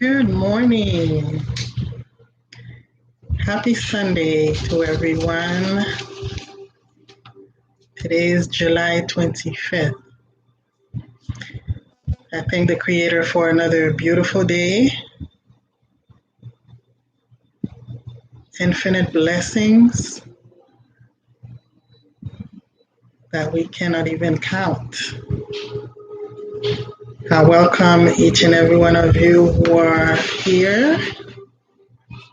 Good morning. Happy Sunday to everyone. Today is July 25th. I thank the Creator for another beautiful day, infinite blessings that we cannot even count. I welcome each and every one of you who are here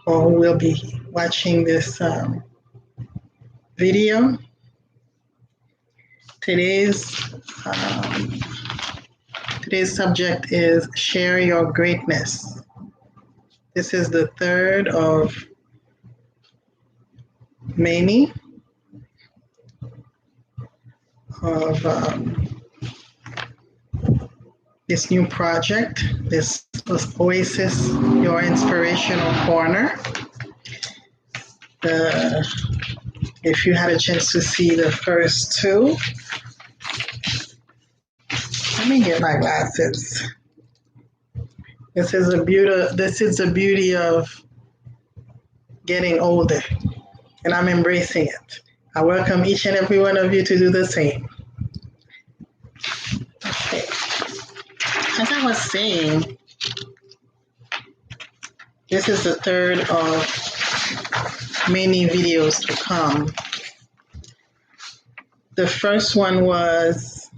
or who will be watching this video. Today's subject is share your greatness. This is the third of many of this new project. This was Oasis, your inspirational corner. If you had a chance to see the first two, let me get my glasses. This is the beauty of getting older, and I'm embracing it. I welcome each and every one of you to do the same. Okay. As I was saying, this is the third of many videos to come. The first one was,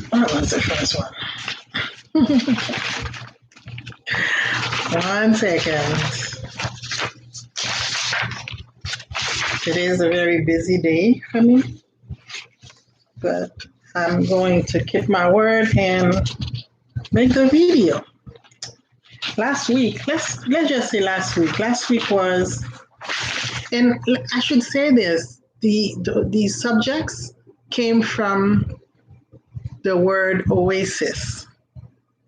what was the first one? One second. Today is a very busy day for me, but I'm going to keep my word and make the video. Last week, let's just say last week. Last week was, and I should say this, the subjects came from the word oasis.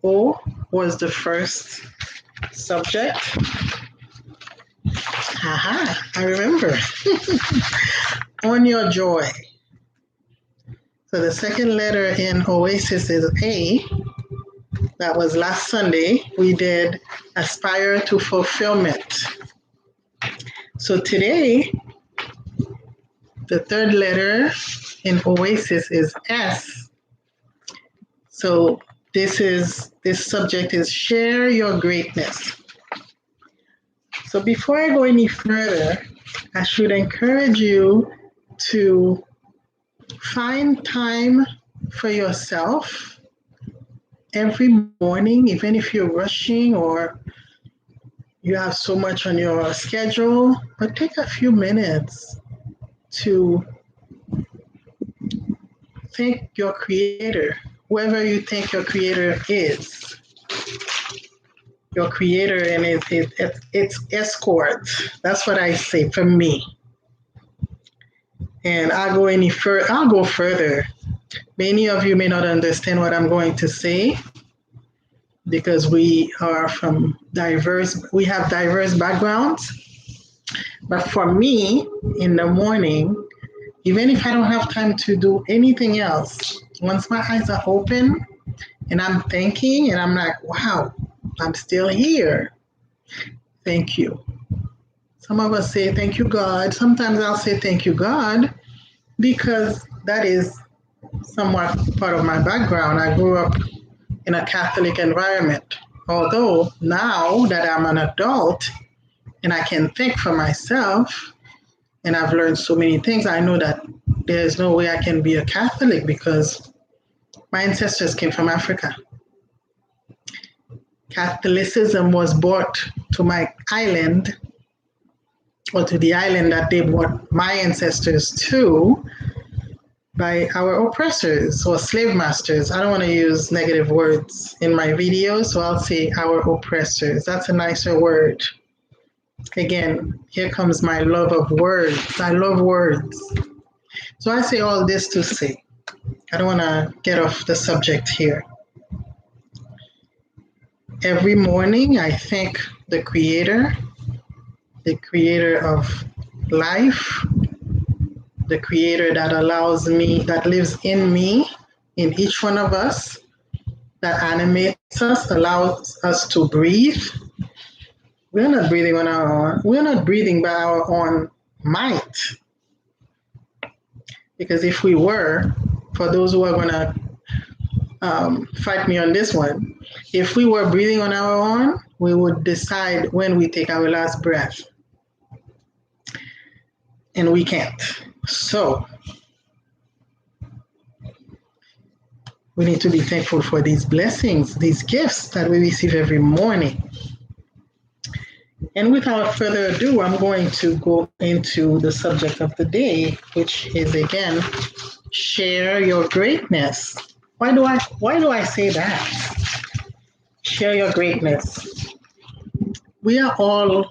O was the first subject. Aha, I remember. On your joy. So the second letter in Oasis is A. That was last Sunday. We did aspire to fulfillment. So today, the third letter in Oasis is S. So this subject is share your greatness. So before I go any further, I should encourage you to find time for yourself every morning, even if you're rushing or you have so much on your schedule, but take a few minutes to thank your Creator, whoever you think your Creator is. Your Creator and its escort. That's what I say for me. And I'll go further. Many of you may not understand what I'm going to say because we have diverse backgrounds. But for me, in the morning, even if I don't have time to do anything else, once my eyes are open and I'm thinking and I'm like, wow, I'm still here. Thank you. Some of us say, thank you, God. Sometimes I'll say, thank you, God, because that is somewhat part of my background. I grew up in a Catholic environment. Although now that I'm an adult and I can think for myself and I've learned so many things, I know that there's no way I can be a Catholic because my ancestors came from Africa. Catholicism was brought to my island, or to the island that they brought my ancestors to, by our oppressors or slave masters. I don't want to use negative words in my videos, so I'll say our oppressors. That's a nicer word. Again, here comes my love of words. I love words. So I say all this to say, I don't want to get off the subject here. Every morning, I thank the Creator of life, the Creator that allows me, that lives in me, in each one of us, that animates us, allows us to breathe. We're not breathing on our own. We're not breathing by our own might. Because if we were, for those who are going to fight me on this one, if we were breathing on our own, we would decide when we take our last breath. And we can't. So we need to be thankful for these blessings, these gifts that we receive every morning. And without further ado, I'm going to go into the subject of the day, which is again, share your greatness. Why do I say that? Share your greatness. We are all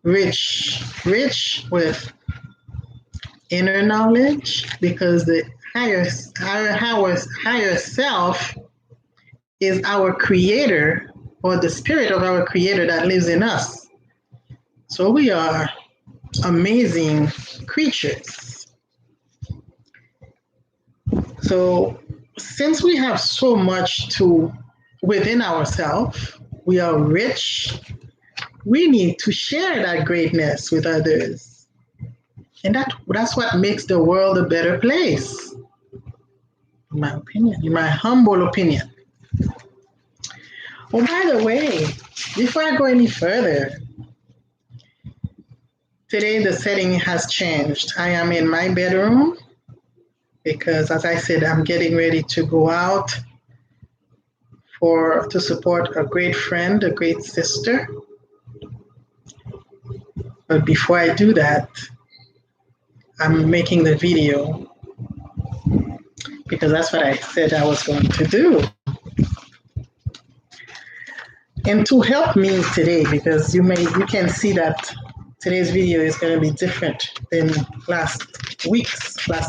rich with inner knowledge, because the higher self is our creator, or the spirit of our creator that lives in us. So we are amazing creatures. So since we have so much within ourselves, we are rich, we need to share that greatness with others. And that's what makes the world a better place, in my opinion, in my humble opinion. Oh, by the way, before I go any further, today the setting has changed. I am in my bedroom because, as I said, I'm getting ready to go out to support a great friend, a great sister. But before I do that, I'm making the video because that's what I said I was going to do. And to help me today, because you can see that today's video is going to be different than last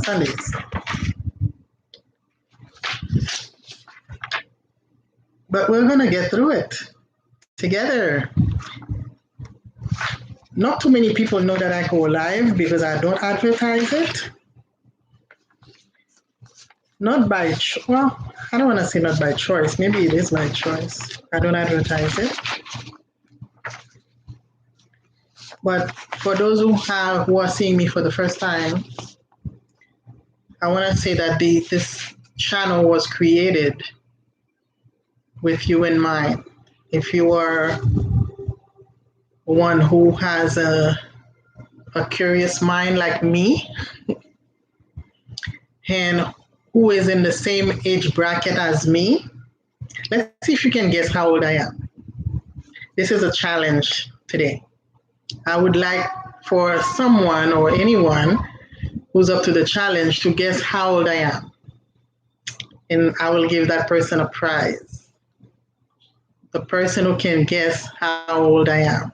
Sundays. But we're going to get through it together. Not too many people know that I go live because I don't advertise it. Well, I don't want to say not by choice. Maybe it is by choice. I don't advertise it. But for those who are seeing me for the first time, I want to say that this channel was created with you in mind. If you are one who has a curious mind like me, and who is in the same age bracket as me, let's see if you can guess how old I am. This is a challenge today. I would like for someone or anyone who's up to the challenge to guess how old I am. And I will give that person a prize. The person who can guess how old I am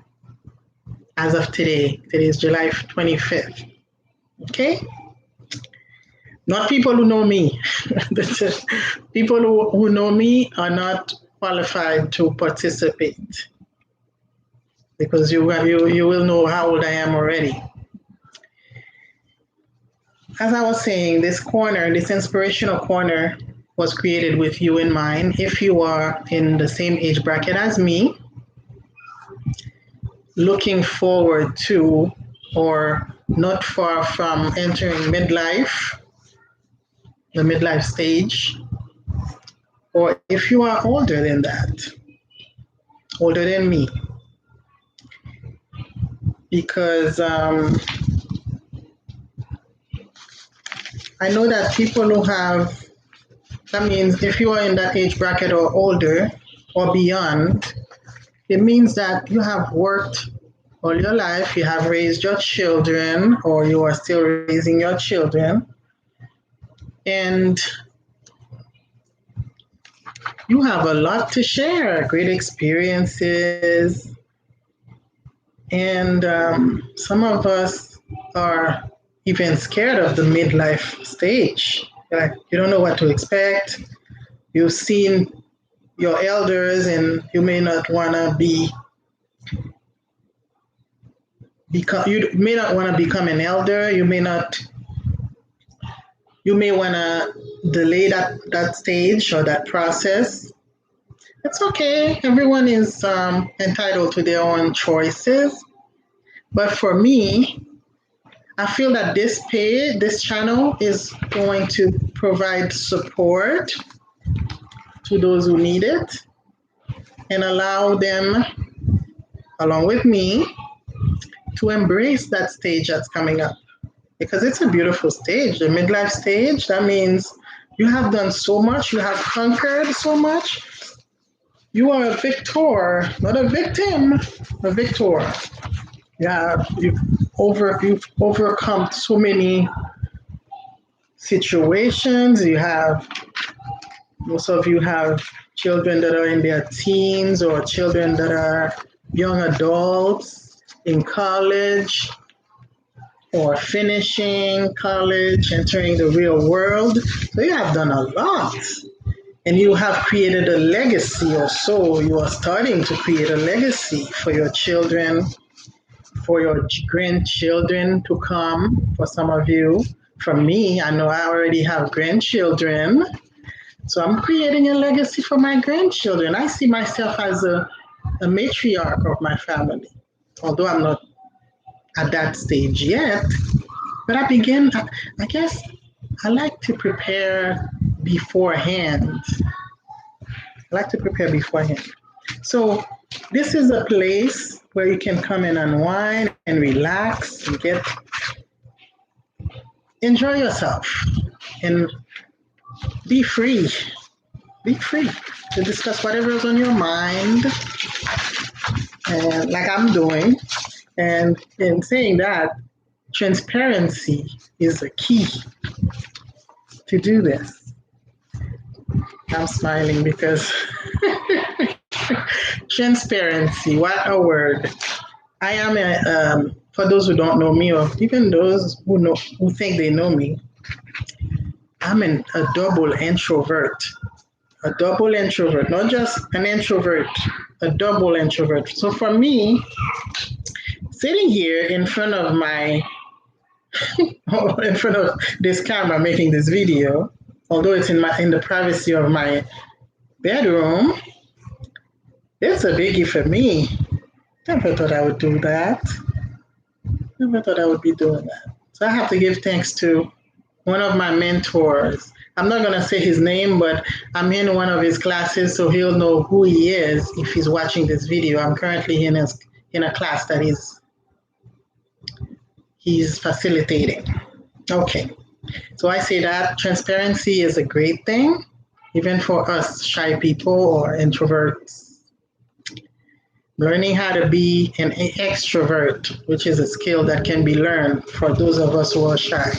as of today. Today is July 25th. Okay? Not people who know me. People who know me are not qualified to participate, because you will know how old I am already. As I was saying, this inspirational corner was created with you in mind. If you are in the same age bracket as me, looking forward to or not far from entering the midlife stage, or if you are older than that, older than me, because I know that people who that means if you are in that age bracket or older or beyond, it means that you have worked all your life, you have raised your children, or you are still raising your children, and you have a lot to share, great experiences. And some of us are even scared of the midlife stage. Like, you don't know what to expect. You've seen your elders, and you may not want to become an elder. You may not You may want to delay that stage or that process. It's okay. Everyone is entitled to their own choices. But for me, I feel that this channel is going to provide support to those who need it and allow them, along with me, to embrace that stage that's coming up. Because it's a beautiful stage, the midlife stage. That means you have done so much, you have conquered so much. You are a victor, not a victim, a victor. You've overcome so many situations. Most of you have children that are in their teens or children that are young adults in college or finishing college, entering the real world. So you have done a lot. And you have created a legacy, or so you are starting to create a legacy for your children, for your grandchildren to come. For some of you, from me, I know I already have grandchildren. So I'm creating a legacy for my grandchildren. I see myself as a matriarch of my family, although I'm not at that stage yet. But I guess I like to prepare beforehand. So this is a place where you can come and unwind and relax and enjoy yourself and be free. Be free to discuss whatever is on your mind, and like I'm doing. And in saying that, transparency is the key to do this. I'm smiling because transparency, what a word. I am for those who don't know me, or even those who think they know me, I'm a double introvert. A double introvert, not just an introvert, a double introvert. So for me, sitting here in front of this camera making this video, although it's in the privacy of my bedroom, it's a biggie for me. Never thought I would do that. Never thought I would be doing that. So I have to give thanks to one of my mentors. I'm not going to say his name, but I'm in one of his classes, so he'll know who he is if he's watching this video. I'm currently in a class that he's facilitating. Okay, so I say that transparency is a great thing, even for us shy people or introverts. Learning how to be an extrovert, which is a skill that can be learned for those of us who are shy.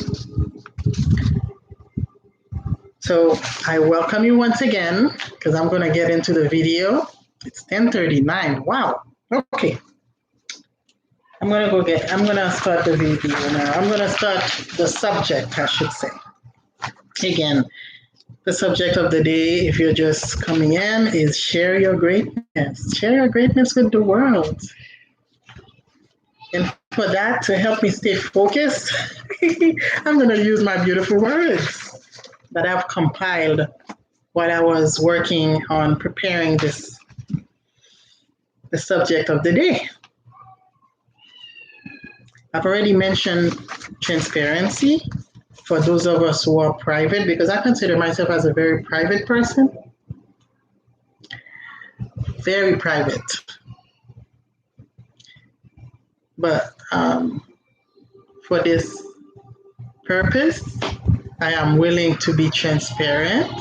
So I welcome you once again, because I'm going to get into the video. It's 10:39. Wow. Okay. I'm going to start the video now. I'm going to start the subject, I should say. Again, the subject of the day, if you're just coming in, is share your greatness. Share your greatness with the world. And for that, to help me stay focused, I'm going to use my beautiful words that I've compiled while I was working on preparing the subject of the day. I've already mentioned transparency for those of us who are private, because I consider myself as a very private person. Very private. But for this purpose, I am willing to be transparent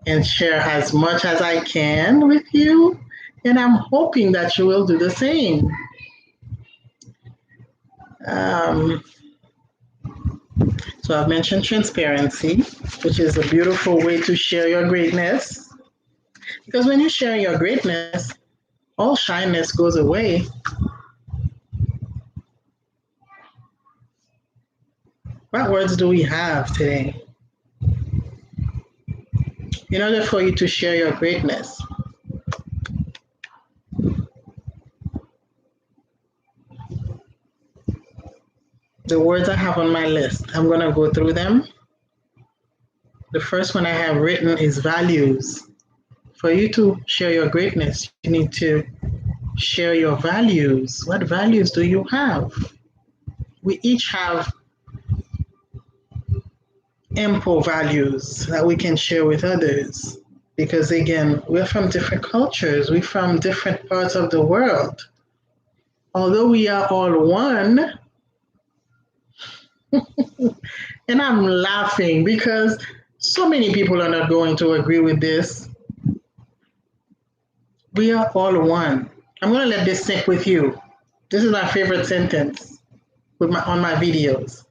and share as much as I can with you, and I'm hoping that you will do the same. So I've mentioned transparency, which is a beautiful way to share your greatness. Because when you share your greatness, all shyness goes away. What words do we have today? In order for you to share your greatness, the words I have on my list, I'm going to go through them The first one I have written is values. For you to share your greatness, you need to share your values. What values do you have? We each have ample values that we can share with others. Because again, we're from different cultures, we're from different parts of the world. Although we are all one, and I'm laughing because so many people are not going to agree with this. We are all one. I'm going to let this sink with you. This is my favorite sentence on my videos.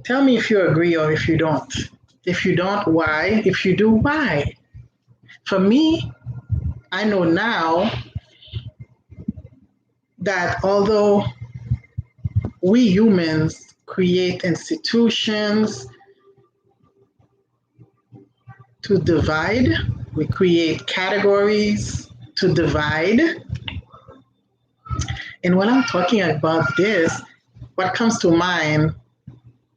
Tell me if you agree or if you don't. If you don't, why? If you do, why? For me, I know now that although we humans create institutions to divide, we create categories to divide. And when I'm talking about this, what comes to mind,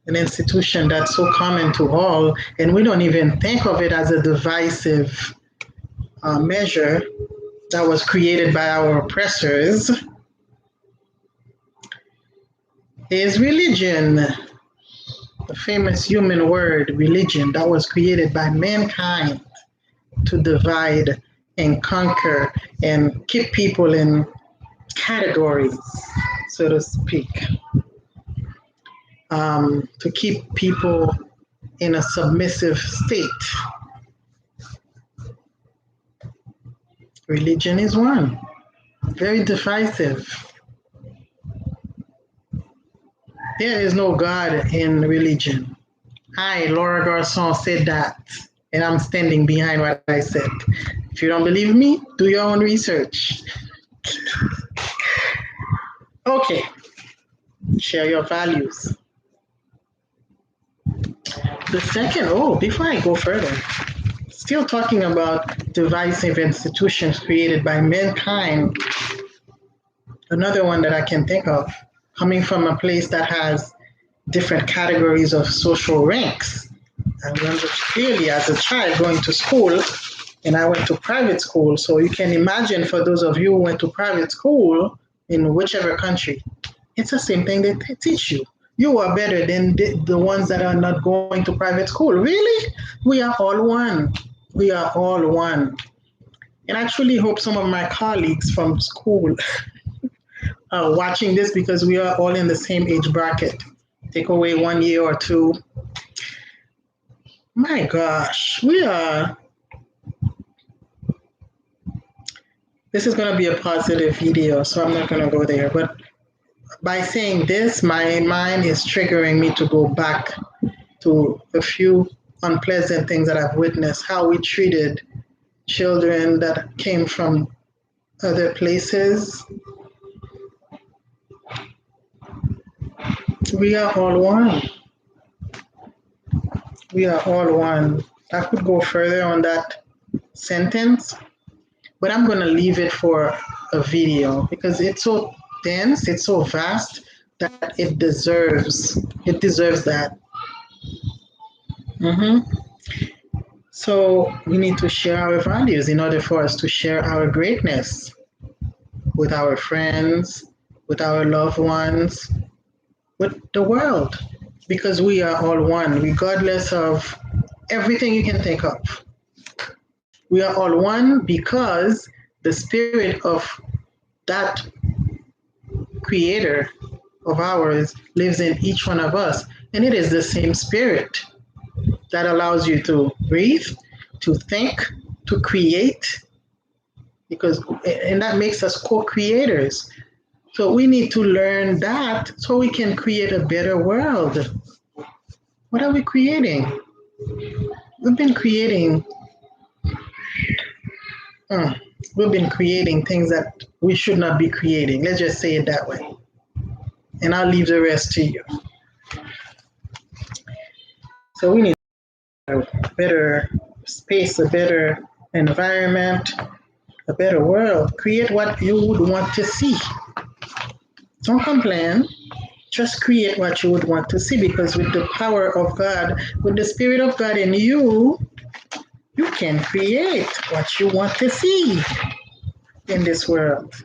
an institution that's so common to all, and we don't even think of it as a divisive measure that was created by our oppressors, is religion. The famous human word, religion, that was created by mankind to divide and conquer and keep people in categories, so to speak, to keep people in a submissive state. Religion is one, very divisive. There is no God in religion. I, Laura Garson, said that, and I'm standing behind what I said. If you don't believe me, do your own research. Okay, share your values. The second, before I go further, still talking about divisive institutions created by mankind, another one that I can think of, coming from a place that has different categories of social ranks. I remember clearly as a child going to school, and I went to private school. So you can imagine, for those of you who went to private school in whichever country, it's the same thing they teach you. You are better than the ones that are not going to private school. Really? We are all one. We are all one. And I truly hope some of my colleagues from school are watching this, because we are all in the same age bracket. Take away 1 year or two. My gosh, this is going to be a positive video, so I'm not going to go there. But by saying this, my mind is triggering me to go back to a few unpleasant things that I've witnessed, how we treated children that came from other places. We are all one. We are all one. I could go further on that sentence, but I'm going to leave it for a video because it's so dense, it's so vast that it deserves that. So we need to share our values in order for us to share our greatness with our friends, with our loved ones, with the world, because we are all one, regardless of everything you can think of. We are all one because the spirit of that creator of ours lives in each one of us. And it is the same spirit that allows you to breathe, to think, to create, and that makes us co-creators. So we need to learn that so we can create a better world. What are we creating? We've been creating things that we should not be creating. Let's just say it that way. And I'll leave the rest to you. So we need a better space, a better environment, a better world. Create what you would want to see. Don't complain. Just create what you would want to see, because with the power of God, with the Spirit of God in you, you can create what you want to see in this world.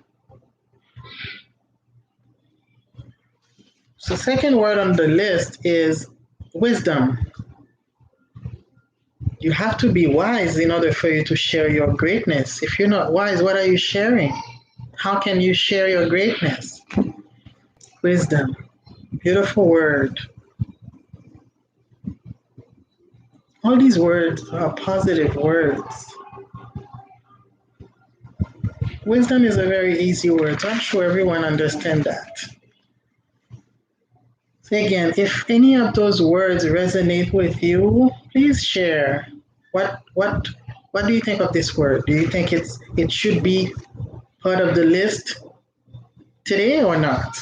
So the second word on the list is wisdom. You have to be wise in order for you to share your greatness. If you're not wise, what are you sharing? How can you share your greatness? Wisdom. Beautiful word. All these words are positive words. Wisdom is a very easy word, so I'm sure everyone understands that. So again, if any of those words resonate with you, please share. What do you think of this word? Do you think it should be part of the list today or not?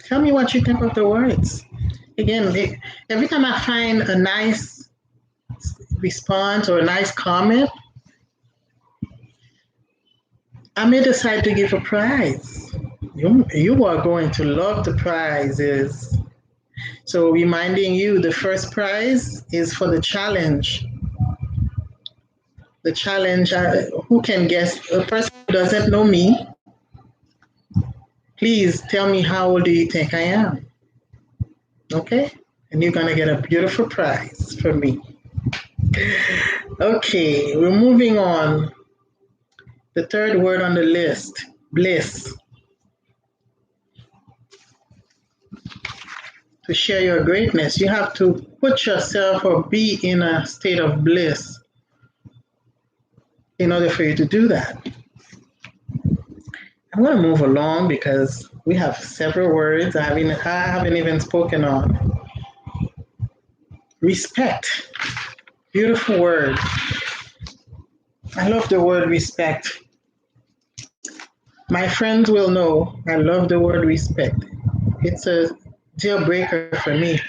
Tell me what you think of the words. Again, every time I find a nice response or a nice comment, I may decide to give a prize. You are going to love the prizes. So reminding you, the first prize is for the challenge. The challenge, who can guess? A person who doesn't know me, please tell me how old do you think I am? Okay? And you're going to get a beautiful prize from me. Okay, we're moving on. The third word on the list, bliss. To share your greatness, you have to put yourself or be in a state of bliss in order for you to do that. I'm going to move along because we have several words I haven't even spoken on. Respect. Beautiful word. I love the word respect. My friends will know I love the word respect. It's a deal breaker for me.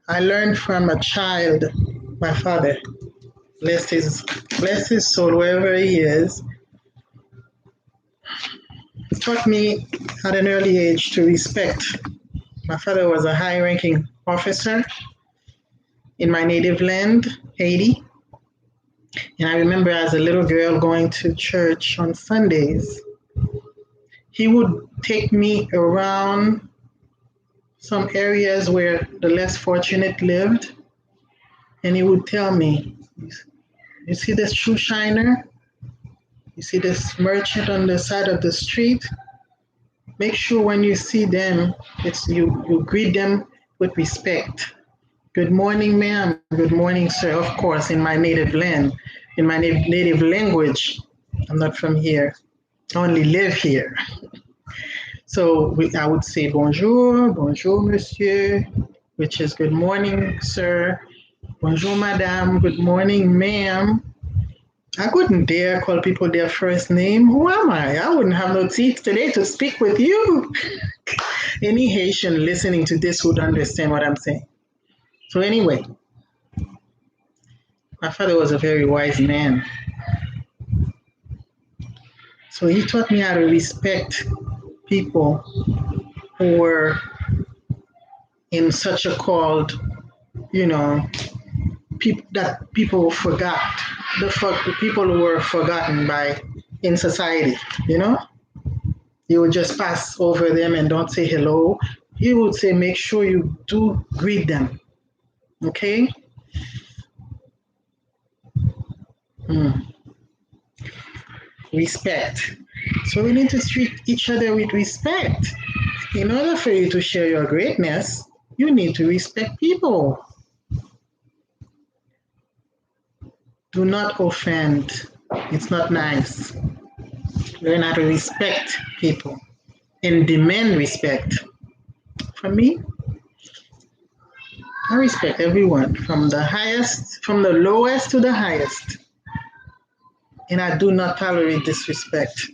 I learned from a child, my father, bless his soul wherever he is, taught me at an early age to respect. My father was a high-ranking officer in my native land, Haiti. And I remember as a little girl going to church on Sundays. He would take me around some areas where the less fortunate lived, and he would tell me, you see this shoe shiner? You see this merchant on the side of the street? Make sure when you see them, you greet them with respect. Good morning, ma'am. Good morning, sir. Of course, in my native land, in my native language. I'm not from here. I only live here. So I would say bonjour, bonjour, monsieur, which is good morning, sir. Bonjour, madame. Good morning, ma'am. I couldn't dare call people their first name. Who am I? I wouldn't have no teeth today to speak with you. Any Haitian listening to this would understand what I'm saying. So anyway, my father was a very wise man. So he taught me how to respect people who were in such a called, that people forgot, the people who were forgotten by in society, You would just pass over them and don't say hello. You would say, make sure you do greet them. Okay? Respect. So we need to treat each other with respect. In order for you to share your greatness, you need to respect people. Do not offend. It's not nice. Learn how to respect people and demand respect. For me, I respect everyone from the lowest to the highest. And I do not tolerate disrespect.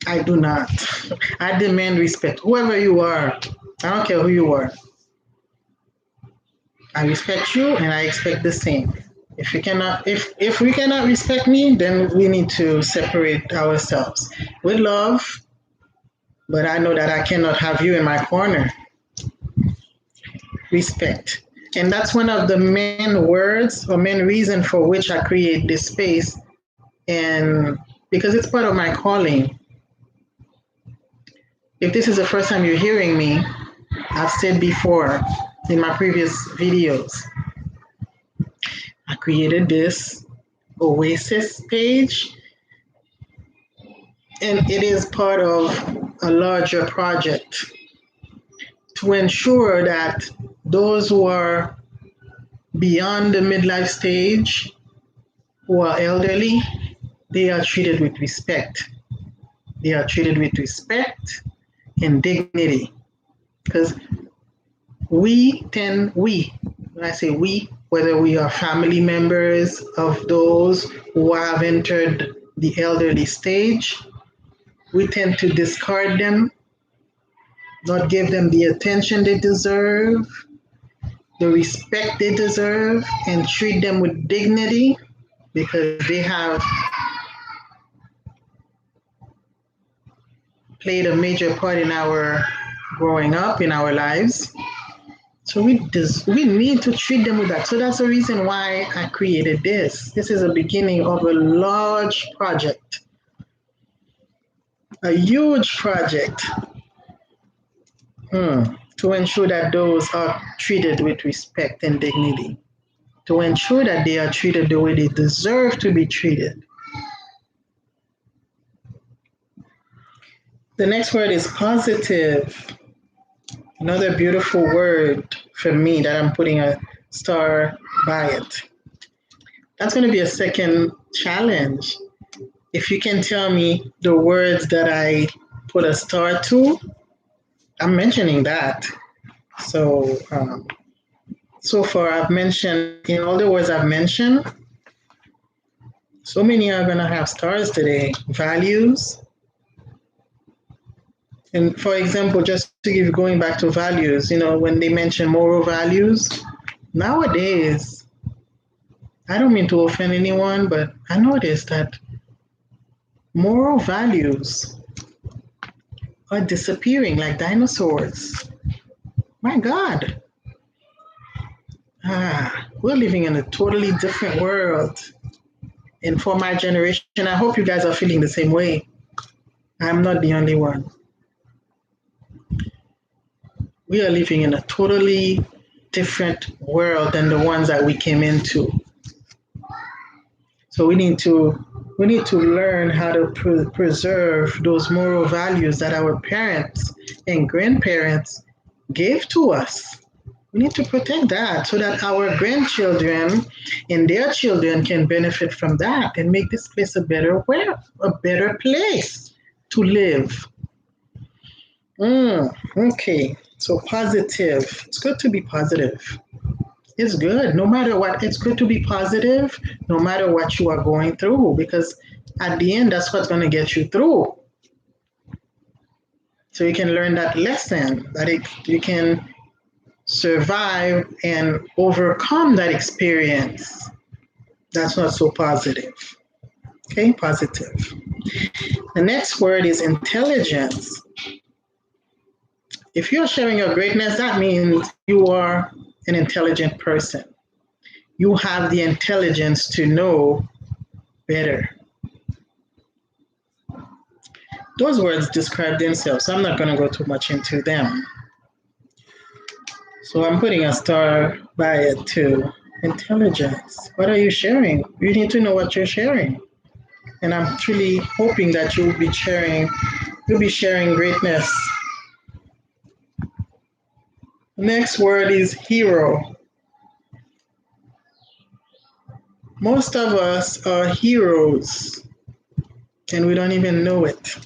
I do not. I demand respect. Whoever you are, I don't care who you are. I respect you and I expect the same. If we cannot respect me, then we need to separate ourselves with love but I know that I cannot have you in my corner. Respect. And that's one of the main words or main reason for which I create this space. And because it's part of my calling. If this is the first time you're hearing me, I've said before in my previous videos, I created this Oasis page, and it is part of a larger project to ensure that those who are beyond the midlife stage, who are elderly, they are treated with respect. They are treated with respect and dignity. Because when I say we, whether we are family members of those who have entered the elderly stage, we tend to discard them, not give them the attention they deserve, the respect they deserve, and treat them with dignity because they have played a major part in our growing up, in our lives. So we need to treat them with that. So that's the reason why I created this. This is the beginning of a large project, a huge project, to ensure that those are treated with respect and dignity, to ensure that they are treated the way they deserve to be treated. The next word is positive. Another beautiful word for me that I'm putting a star by it. That's going to be a second challenge. If you can tell me the words that I put a star to, I'm mentioning that. So, so far I've mentioned, in all the words I've mentioned, so many are going to have stars today. Values. And for example, just to give going back to values, when they mention moral values, nowadays, I don't mean to offend anyone, but I noticed that moral values are disappearing like dinosaurs. My God. We're living in a totally different world. And for my generation, I hope you guys are feeling the same way. I'm not the only one. We are living in a totally different world than the ones that we came into. So we need to learn how to preserve those moral values that our parents and grandparents gave to us. We need to protect that so that our grandchildren and their children can benefit from that and make this place a better place to live. Okay, so positive. It's good to be positive. It's good. No matter what, it's good to be positive no matter what you are going through, because at the end, that's what's going to get you through. So you can learn that lesson, that you can survive and overcome that experience. That's not so positive. Okay, positive. The next word is intelligence. If you're sharing your greatness, that means you are an intelligent person. You have the intelligence to know better. Those words describe themselves, so I'm not going to go too much into them. So I'm putting a star by it too. Intelligence. What are you sharing? You need to know what you're sharing. And I'm truly hoping that you'll be sharing greatness. The next word is hero. Most of us are heroes, and we don't even know it.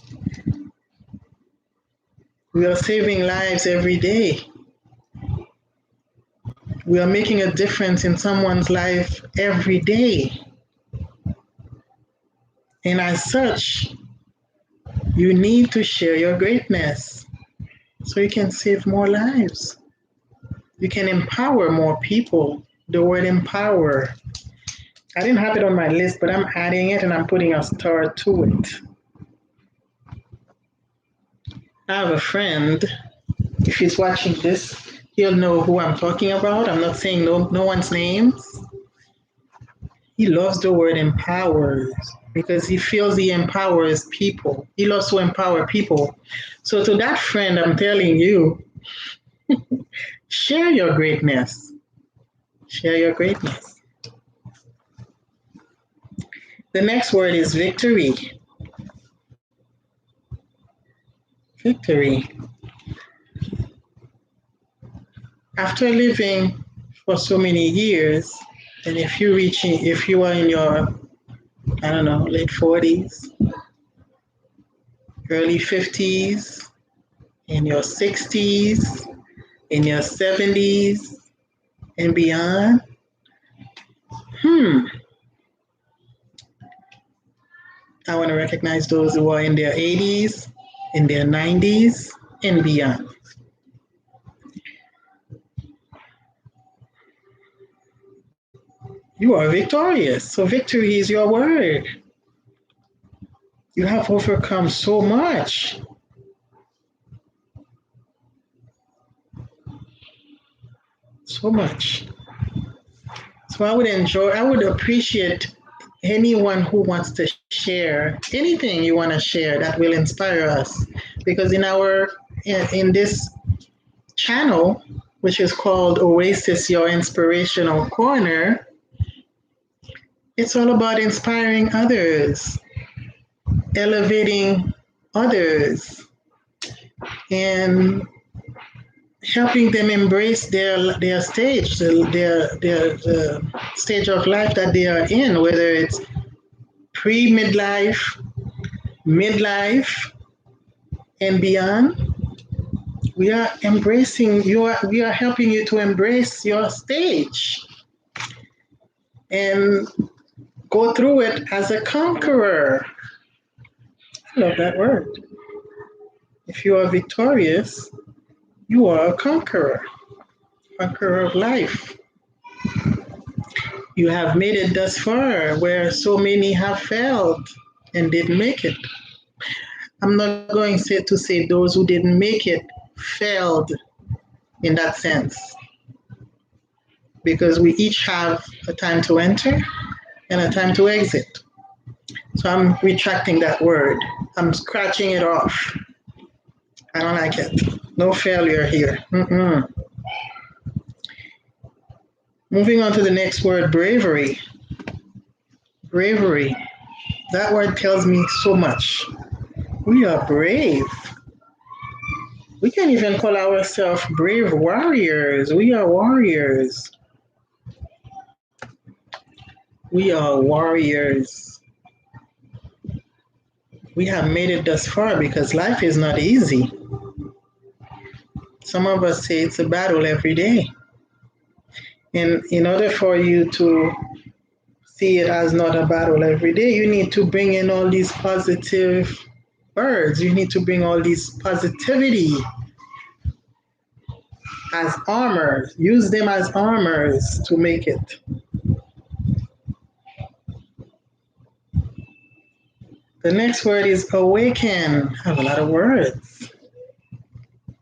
We are saving lives every day. We are making a difference in someone's life every day. And as such, you need to share your greatness so you can save more lives. You can empower more people. The word empower. I didn't have it on my list, but I'm adding it and I'm putting a star to it. I have a friend. If he's watching this, he'll know who I'm talking about. I'm not saying no one's names. He loves the word empowers because he feels he empowers people. He loves to empower people. So to that friend, I'm telling you, share your greatness. Share your greatness. The next word is victory. Victory. After living for so many years, and if you are in your, I don't know, late 40s, early 50s, in your 60s, in your 70s, and beyond, I want to recognize those who are in their 80s, in their 90s, and beyond. You are victorious. So victory is your word. You have overcome so much. So much. So I would appreciate anyone who wants to share anything you want to share that will inspire us. Because in this channel, which is called Oasis Your Inspirational Corner, it's all about inspiring others, elevating others, and helping them embrace their stage, the stage of life that they are in, whether it's pre-midlife, midlife, and beyond. We are we are helping you to embrace your stage and go through it as a conqueror. I love that word. If you are victorious, you are a conqueror of life. You have made it thus far where so many have failed and didn't make it. I'm not going to say those who didn't make it failed in that sense, because we each have a time to enter and a time to exit. So I'm retracting that word. I'm scratching it off. I don't like it. No failure here. Moving on to the next word, bravery. Bravery. That word tells me so much. We are brave. We can even call ourselves brave warriors. We are warriors. We are warriors. We have made it thus far because life is not easy. Some of us say it's a battle every day. And in order for you to see it as not a battle every day, you need to bring in all these positive words. You need to bring all these positivity as armor. Use them as armors to make it. The next word is awaken. I have a lot of words.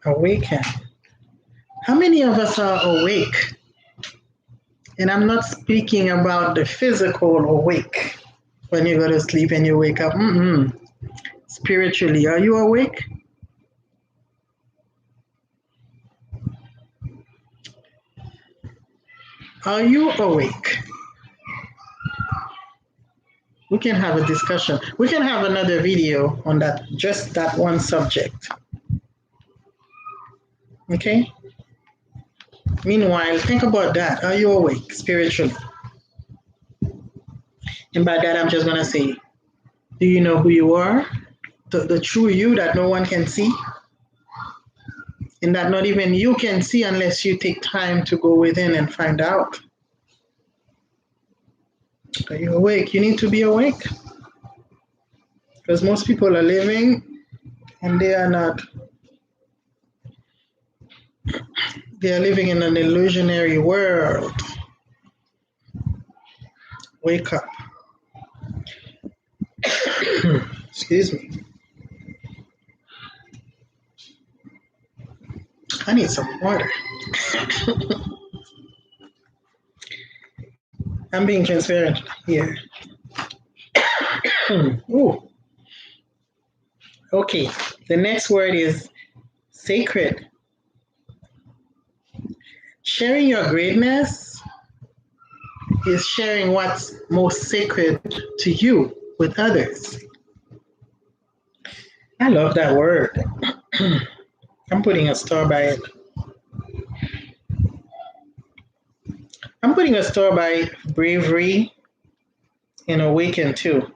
Awaken. How many of us are awake? And I'm not speaking about the physical awake when you go to sleep and you wake up. Spiritually, are you awake? Are you awake? We can have a discussion. We can have another video on that, just that one subject. Okay? Meanwhile, think about that. Are you awake spiritually? And by that, I'm just going to say, do you know who you are? The true you that no one can see? And that not even you can see unless you take time to go within and find out. Are you awake? You need to be awake. Because most people are living and they are not. They are living in an illusionary world. Wake up. Excuse me. I need some water. I'm being transparent here. Ooh, okay. The next word is sacred. Sharing your greatness is sharing what's most sacred to you with others. I love that word. I'm putting a star by it. I'm putting a star by bravery and awaken too.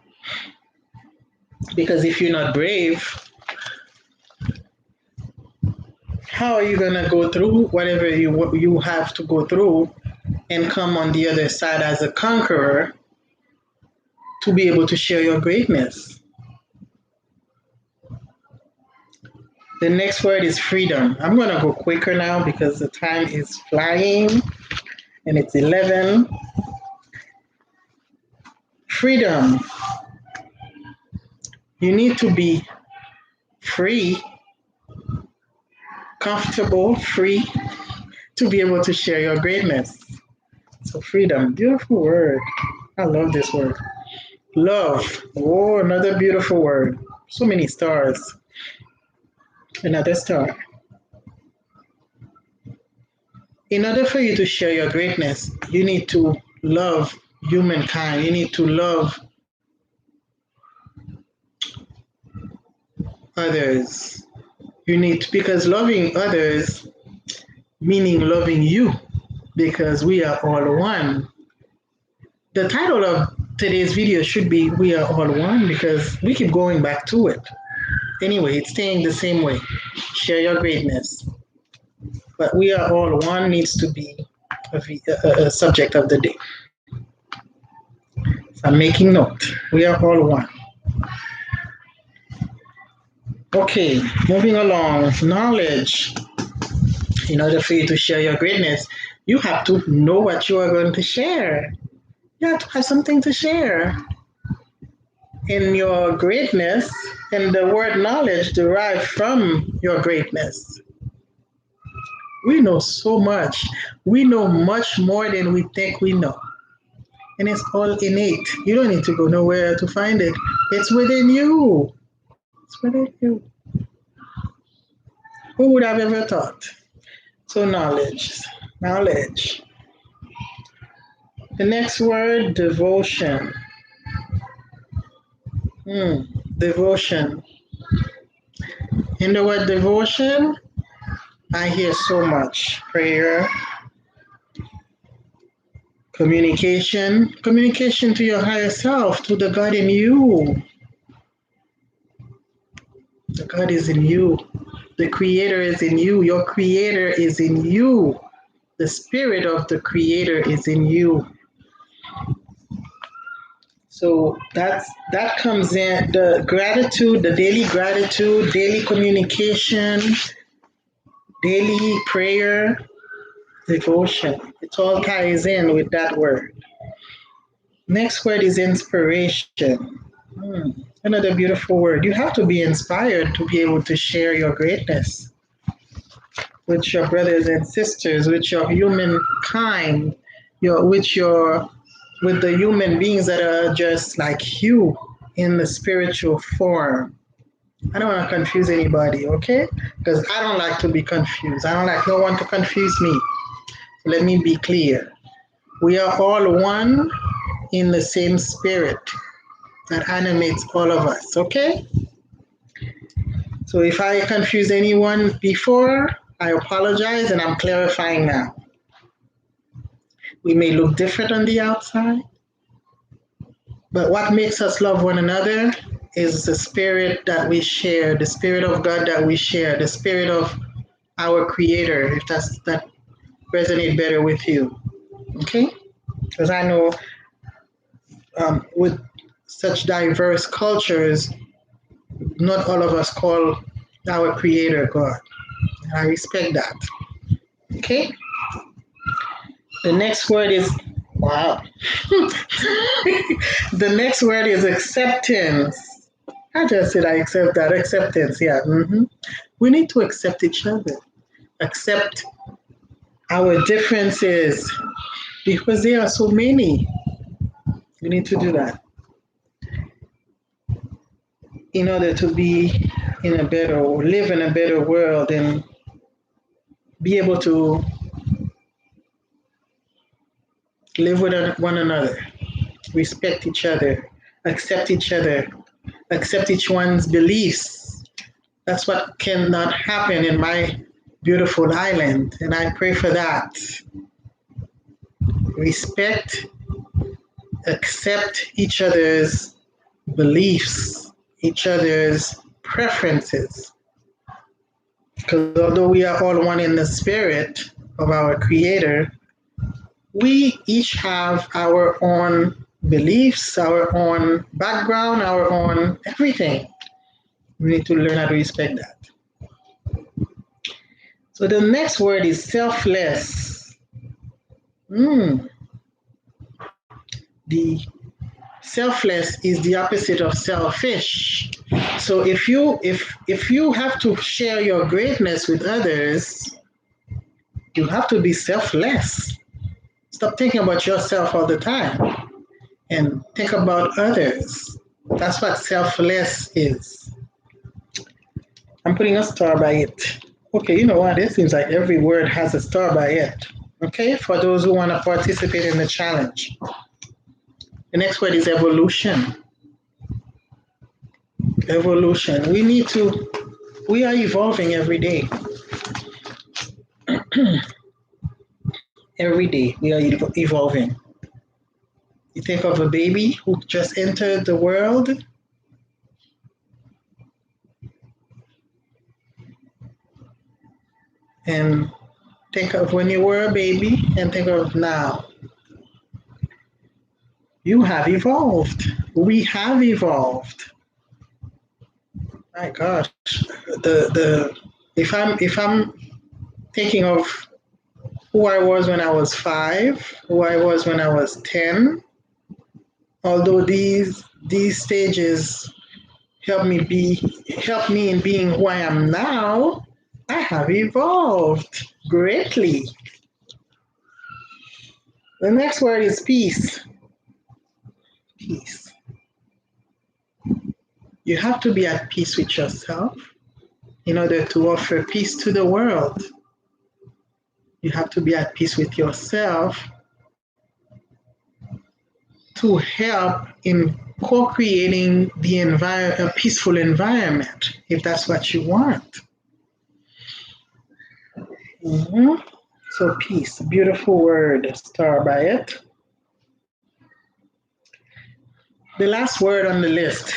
Because if you're not brave, how are you gonna go through whatever you have to go through and come on the other side as a conqueror to be able to share your greatness? The next word is freedom. I'm gonna go quicker now because the time is flying and it's 11. Freedom. You need to be free, comfortable, free to be able to share your greatness. So freedom, beautiful word. I love this word. Love. Oh, another beautiful word. So many stars. Another star. In order for you to share your greatness, you need to love humankind. You need to love others. You need to, because loving others meaning loving you, because we are all one. The title of today's video should be We Are All One because we keep going back to it. Anyway, it's staying the same way. Share your greatness. But We Are All One needs to be a subject of the day. So I'm making note. We are all one. Okay, moving along. Knowledge. In order for you to share your greatness, you have to know what you are going to share. You have to have something to share. In your greatness, and the word knowledge derived from your greatness. We know so much. We know much more than we think we know. And it's all innate. You don't need to go nowhere to find it. It's within you. It's within you. Who would have ever thought? So knowledge. Knowledge. The next word, devotion. Devotion. In the word devotion, I hear so much. Prayer, communication to your higher self, to the God in you. The God is in you. The Creator is in you. Your Creator is in you. The Spirit of the Creator is in you. So that comes in the gratitude, the daily gratitude, daily communication, daily prayer, devotion. It all ties in with that word. Next word is inspiration. Another beautiful word. You have to be inspired to be able to share your greatness with your brothers and sisters, with your humankind, with the human beings that are just like you in the spiritual form. I don't want to confuse anybody, okay? Because I don't like to be confused. I don't like no one to confuse me. Let me be clear. We are all one in the same spirit that animates all of us, okay? So if I confuse anyone before, I apologize and I'm clarifying now. We may look different on the outside, but what makes us love one another is the spirit that we share, the spirit of God that we share, the spirit of our Creator, if that resonate better with you, okay? Because I know with such diverse cultures, not all of us call our Creator God. I respect that. Okay? The next word is, wow. The next word is acceptance. I just said I accept that. Acceptance, yeah. We need to accept each other. accept our differences because there are so many. We need to do that in order to be in a better, or live in a better world and be able to live with one another, respect each other, accept each other, accept each one's beliefs. That's what cannot happen in my beautiful island, and I pray for that. Respect, accept each other's beliefs, each other's preferences. Because although we are all one in the spirit of our Creator, we each have our own beliefs, our own background, our own everything. We need to learn how to respect that. So the next word is selfless. The selfless is the opposite of selfish. So if you have to share your greatness with others, you have to be selfless. Stop thinking about yourself all the time and think about others. That's what selfless is. I'm putting a star by it. Okay, you know what? It seems like every word has a star by it. Okay, for those who want to participate in the challenge. The next word is evolution. Evolution. We are evolving every day. Every day we are evolving. You think of a baby who just entered the world. And think of when you were a baby and think of now. You have evolved. We have evolved. My gosh. If I'm thinking of who I was when I was 5, who I was when I was 10, although these stages help me in being who I am now, I have evolved greatly. The next word is peace. Peace. You have to be at peace with yourself in order to offer peace to the world. You have to be at peace with yourself to help in co-creating a peaceful environment, if that's what you want. So peace, beautiful word, star by it. The last word on the list,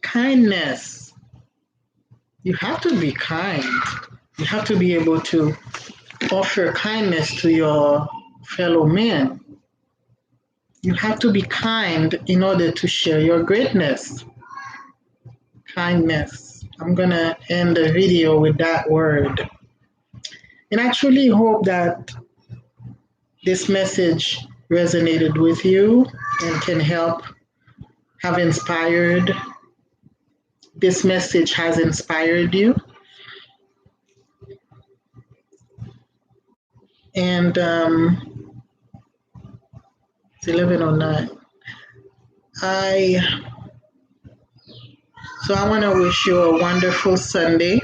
kindness. You have to be kind. You have to be able to offer kindness to your fellow men. You have to be kind in order to share your greatness. Kindness. I'm going to end the video with that word. And I truly hope that this message resonated with you and can help have inspired. This message has inspired you. And it's 11:09. So I want to wish you a wonderful Sunday.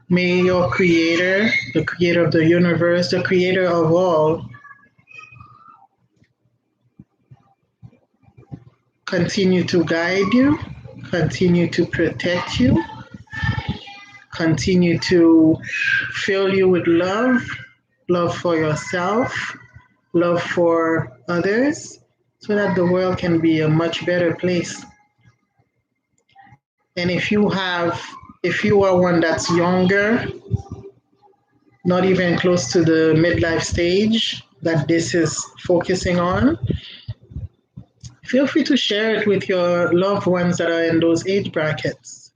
May your Creator, the Creator of the universe, the Creator of all, continue to guide you, continue to protect you, continue to fill you with love for yourself, love for others, so that the world can be a much better place. And if you are one that's younger, not even close to the midlife stage that this is focusing on, feel free to share it with your loved ones that are in those age brackets.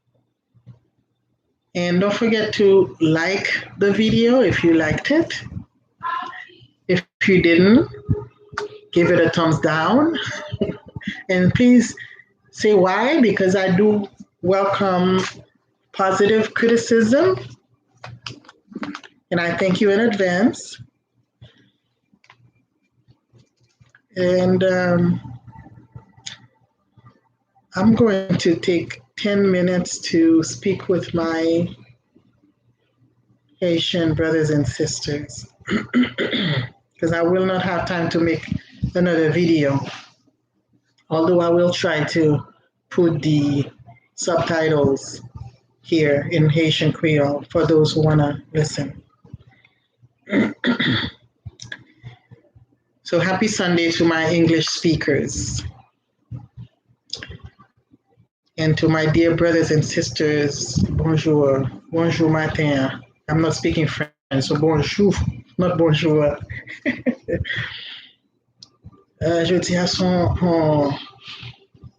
And don't forget to like the video if you liked it. If you didn't, give it a thumbs down. And please say why, because I do welcome positive criticism, and I thank you in advance. And I'm going to take 10 minutes to speak with my Haitian brothers and sisters because I will not have time to make another video, although I will try to put the subtitles here in Haitian Creole for those who want to listen. So happy Sunday to my English speakers. And to my dear brothers and sisters, bonjour, bonjour matin. I'm not speaking French, so bonjour, not bonjour. Jeudi a son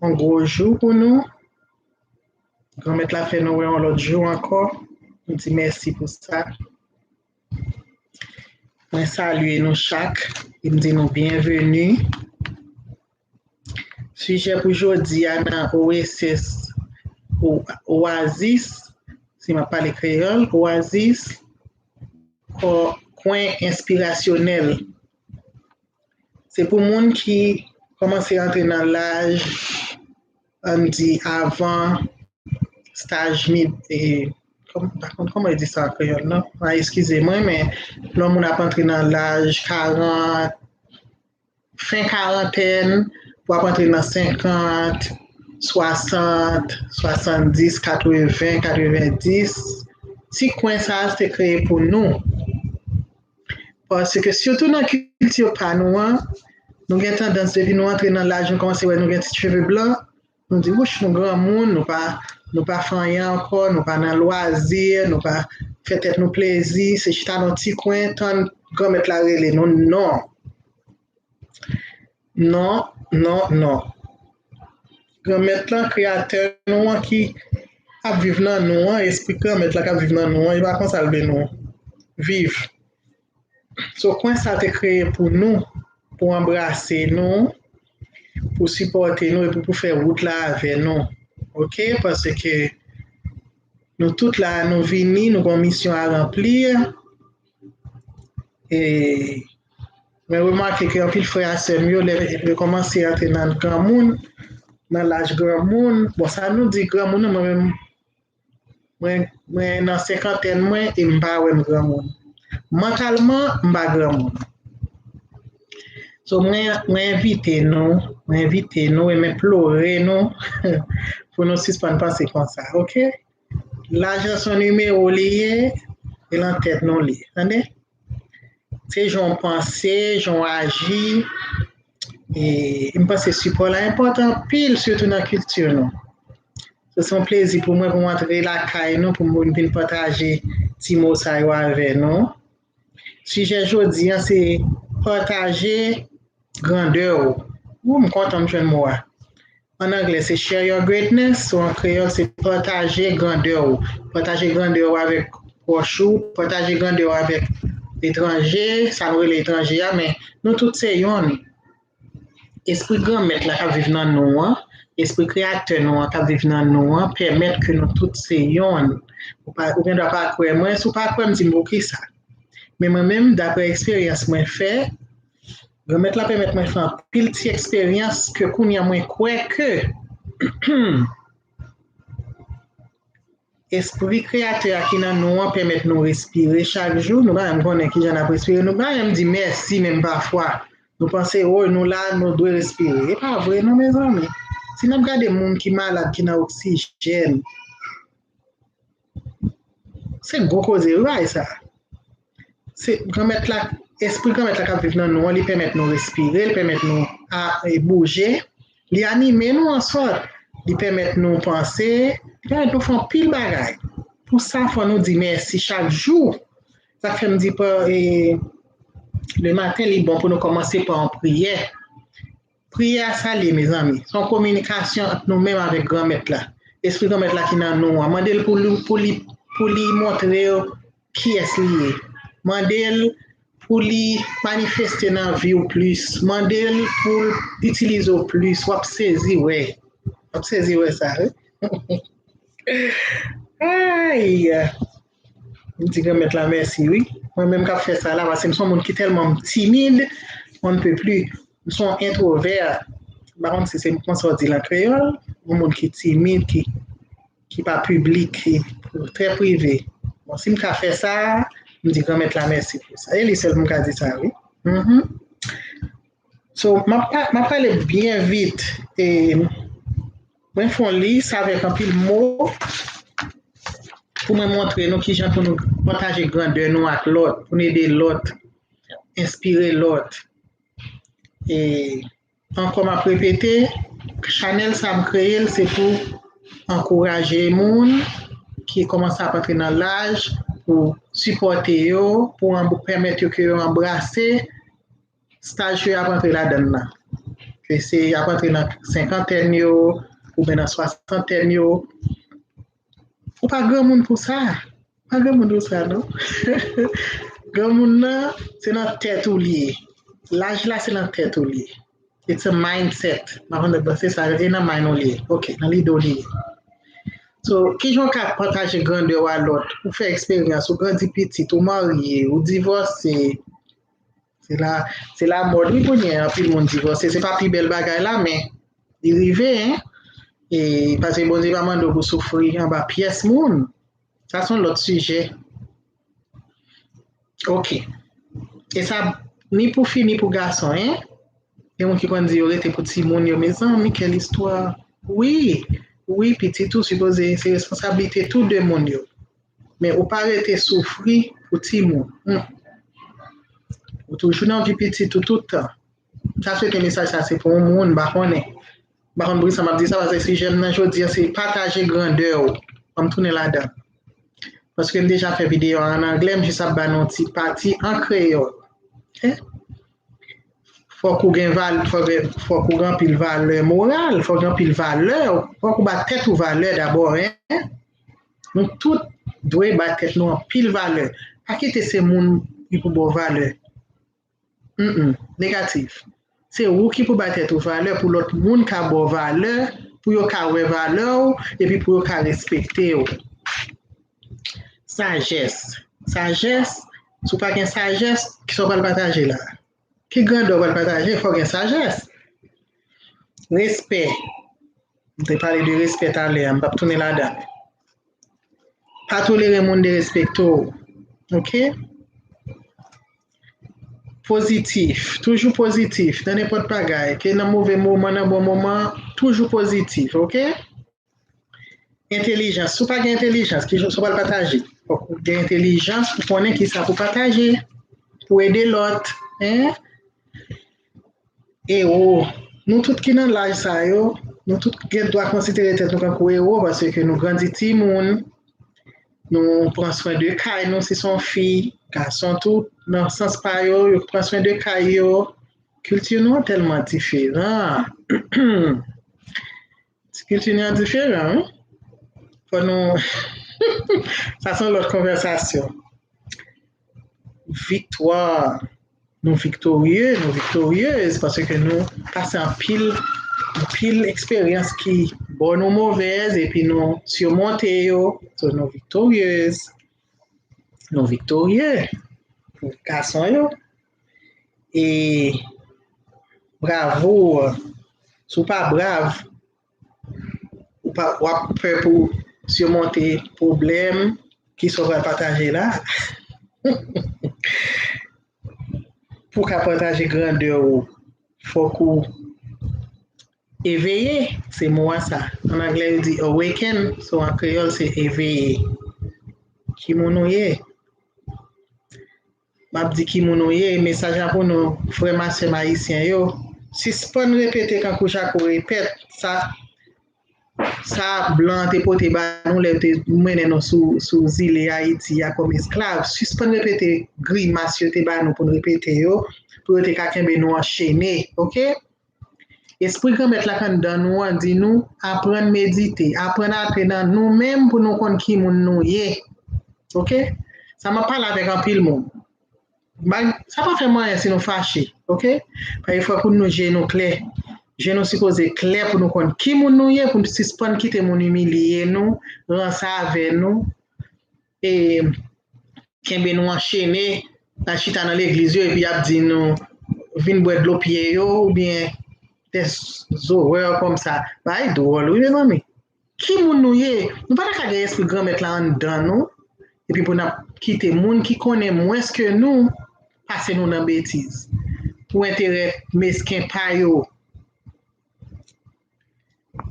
gros jour pour nous. Grand-mère la fait nous l'autre jour encore. On dit merci pour ça. Je salue nous chaque. Il me dit nous bienvenue. Sujet pour aujourd'hui dans Oasis, Oasis, si je parle créole, Oasis, coin inspirationnel. C'est pour les gens qui commencent à entrer dans l'âge, on dit avant stage mid, comment on dit ça en créole, non? Ah, excusez-moi, mais l'homme a entré dans l'âge 40, fin quarantaine, pour entrer dans 50, 60, 70, 80, 90. Si coin ça c'est créé pour nous. Parce que surtout dans la culture panois, nous avons tendance depuis nous entrer dans l'âge, nous commençons à avoir des cheveux blancs, nous disons, wesh, nous grand monde, nous pas faire rien encore, nous pas dans loisir, nous pas faire tête nous plaisir, c'est juste dans un petit coin, tant grand mettre la relais, non, non. Non, non, non. Grand mettre là, créateur, nous qui a vivre dans nous, esprit grand mettre là qui a vivre dans nous, il va conserver nous, vivre. So, coin ça a été créé pour nous, pour embrasser nous, pour supporter nous et pour faire route là avec nous. OK? Parce que nous tous là, nous venons, nous avons une mission à remplir. Et mais remarquez qu'un pile frère c'est mieux de commencer à entrer dans le grand monde, dans l'âge grand monde. Bon, ça nous dit grand monde, moi dans cinquantaine, moi, et je ne suis pas grand monde. Mentalement, je ne suis pas grand monde. So, moi inviter nous et m'implorer nous pour nous suspendre passer comme ça, OK? L'agent son numéro lié et l'entête non lié, attendez? C'est j'en pensé, j'en agi et je pense que ce support là important pile surtout dans la culture nous. C'est un plaisir pour moi pour montrer la caille nous pour venir partager petit mot ça avec nous. Sujet aujourd'hui c'est partager grandeur. Ou me content de moi. En anglais c'est share your greatness, ou en créole c'est partager grandeur. Partager grandeur avec proche, partager grandeur avec l'étranger, ça nous l'étranger mais nous tous c'est yon. Esprit grand mettre là qui vivre dans nous, esprit créateur nous qui vivre dans nous permettre que nous tous c'est yon. Ou bien doit pas croire moi, sous pas croire me dit beaucoup ça. Mais moi-même d'après expérience moi fait remettre la permettre moi faire pile petite expérience que qu'on y a moins quoi que esprit créateur qui dans nous permettre nous respirer chaque jour nous va me connaître qui j'en a respirer nous va me dire merci même parfois nous penser oh nous là nous doit respirer et pas vrai non mes amis si nous regarder monde qui malade qui n'a oxygène c'est gros cause ouais ça c'est remettre la esprit comme la cap vivre dans nous, il permet nous respirer, il permet nous à bouger, il animer nous en sorte, il permet nous penser, il permet nous faire pile bagaille. Pour ça, faut nous dire merci chaque jour. Ça fait me dire pas le matin, il est bon pour nous commencer par une prière. Prière ça mes amis, son communication entre nous-mêmes avec grand-mère là. Esprit grand-mère là qui dans nous, mandel pour lui montrer qui est lié. Mandel pour lui manifester dans la vie au plus, mandel pour utiliser au plus, ou saisir ouais ça. bye. Je dis grand-mère la merci, oui. Moi-même, quand je fais ça là, parce que nous sommes qui tellement timide, on ne peut plus. Nous sommes introverts. Par contre, si c'est moi sorti la créole, un monde qui est timide, qui pas public, qui est très privé. Bon, si je fais ça, je dis grand-mère la merci pour ça. Et les seuls qui dit ça, oui. Mm-hmm. So, je parle bien vite. Et moi, je fais lire ça avec un pile mot pour me montrer nous qui gens pour nous partager grandeur nous avec l'autre, pour nous aider l'autre, inspirer l'autre. Et encore m'a répété, Chanel ça me créé, c'est pour encourager les gens qui commencent à entrer dans l'âge, pour supporter eux, pour permettre que eux embrasser stage à rentrer là-dedans. Que c'est à rentrer dans cinquantaine ou bien dans soixantaine. Ou pas grand monde pour ça. Pas grand monde pour ça, non? Grand monde, c'est notre tête ou lié. L'âge là, c'est notre tête ou lié. It's a mindset. C'est ça, c'est dans mind lié. OK, dans l'idée lié. So, qui j'en cap partager grandeur à l'autre, ou faire expérience, ou grandir petit, ou marié, ou divorcer. C'est la mode. Oui, pour n'y a plus de monde divorcé. C'est pas plus belle bagaille là, mais il arrive, hein? Et parce que bon Dieu va demander pour souffrir en bas pièce moun. Ça sont l'autre sujet. OK. Et ça ni pour fille ni pour garçon, hein? Et on qui quand dit aurait été pour petit moun yo mes amis quelle histoire. Oui, petit tout supposé c'est responsabilité tout de moun yo. Mais ou pas arrêter souffrir pour petit moun. Ou toujours dans vie petit tout le temps. Ça fait que le message ça c'est pour un monde bah connaît. Par contre, ça m'a dit ça parce que si j'aime je dire c'est partager grandeur. On me tourner là-dedans. Parce que j'ai déjà fait vidéo en anglais, mais je sais pas non petit partie en créole. Faut qu'on gagne valeur, faut qu'on gagne pile valeur morale, faut qu'on gagne pile valeur, faut qu'on batte tête ou valeur d'abord, hein. Nous tout doit battre tête nous en pile valeur. Pas quitter ces monde qui pour bonne valeur. Négatif. C'est vous qui pour battre tête ou valeur pour l'autre monde qui a bonne valeur, pour yo ka wè valeur et puis pour yo ka respecter. Sagesse. Sagesse, si pas une sagesse, qui sont pas le partager là. Qui grandeur va le partager, il faut une sagesse. Respect. Je parlé de respect à l'air, je vais tourner là-dedans. Pas tolérer le monde de respecter. OK? Positif, toujours positif, dans n'importe quoi, que dans mauvais moment, dans bon moment, toujours positif, OK? Intelligence, si vous n'avez pas d'intelligence, qui ne sont pas le partager. Vous avez intelligence, vous connaissez qui ça pour partager, pour aider l'autre. Hein? Et nous tous qui dans l'âge ça, nous tous qui doivent considérer tête nous comme héros parce que nous grandissons, nous prenons soin de caille, nous si son fille, garçon tout, dans le sens pas nous prenons soin de caille, culture nous tellement différent. Culture nous différent, hein? Pour nous, ça c'est l'autre conversation. Victoire, nous victorieuses parce que nous passons en pile expérience qui bonne ou mauvaise et puis nous surmonter so, nous victorieuses, nous victorieux pour garçon et bravo, si pas brave ou pas peur pour surmonter problème qui sont partagés là. Pour partager grandeur, il faut qu'on éveiller, c'est moi ça. En anglais, on dit awaken, so en créole, c'est éveiller. Qui monouye? Je dis qui monouye, message pour nous, frères et haïtiens, yo. Si c'est pas répéter quand Kouchako répète, ça blanc te pote ba nous le te mène nous sous île Haïti comme esclave suspend répéter grimace te ba nous pour répéter yo pour te ka kembe nous enchaîner. OK, esprit grand mettre la kan dans nous dit nous apprendre méditer, apprendre à dans nous même pour nous connaître qui moun nous yé. OK, ça m'a parlé avec un pile monde, ça pas fait moyen si nous fâcher. OK, il faut que nous gêner clair. Je nous suppose clair pour nous connaître qui nous y est, pour nous suspendre quitter mon humilier nous, rendre ça avec nous, et kembe nous enchaîner la chita dans l'église et puis a dit nous vinn boire de l'eau pied ou bien des horreurs comme ça. Bah, drôle, oui, mes amis. Qui moun nou ye? Nous pas ka gagner esprit grand mettre là en dedans nous et puis pour nous quitter moun qui connaît moins que nous passer nous dans bêtise. Pour intérêt mesquin pa yo.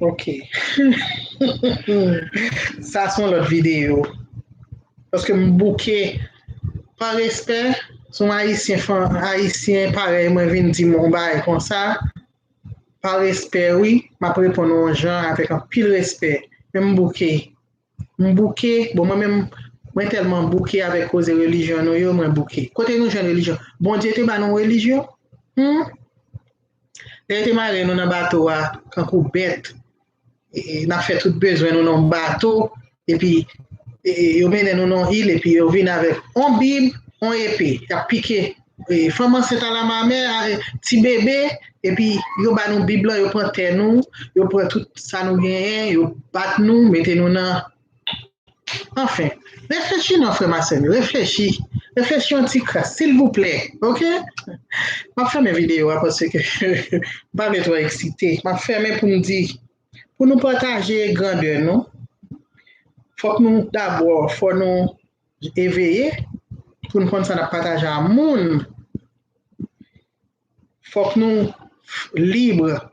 OK. Ça sont l'autre vidéo. Parce que mon bouquet par respect, son haïtien pareil moi vinn di mon bail comme ça. Par respect oui, m'a répondre aux gens avec un pile respect. Même bouquet. Mon bouquet, bon moi-même moi tellement bouquet avec cause religion nous yo moi bouquet. Côté nous jeune religion. Bon Dieu te ba non religion? Elle te marre nous dans bateau quand coup bête et n'a fait tout besoin nous dans bateau et puis yo mène nous dans île et puis yo vient avec on bible, on épée, y a piqué et femme enceinte à la maman petit bébé et puis yo ba nous bible yo prend terre nous, yo prend tout ça nous gagne, yo bat nous, mettez nous dans enfin, réfléchis non frère ma sœur, réfléchis un petit crasse s'il vous plaît, OK? Je vais faire mes vidéos parce que je ne suis pas trop excité. Je vais faire pour nous dire, pour nous partager grandeur, non? Faut que nous, d'abord, faut nous éveiller pour nous commencer à partager à monde. Faut que nous libres.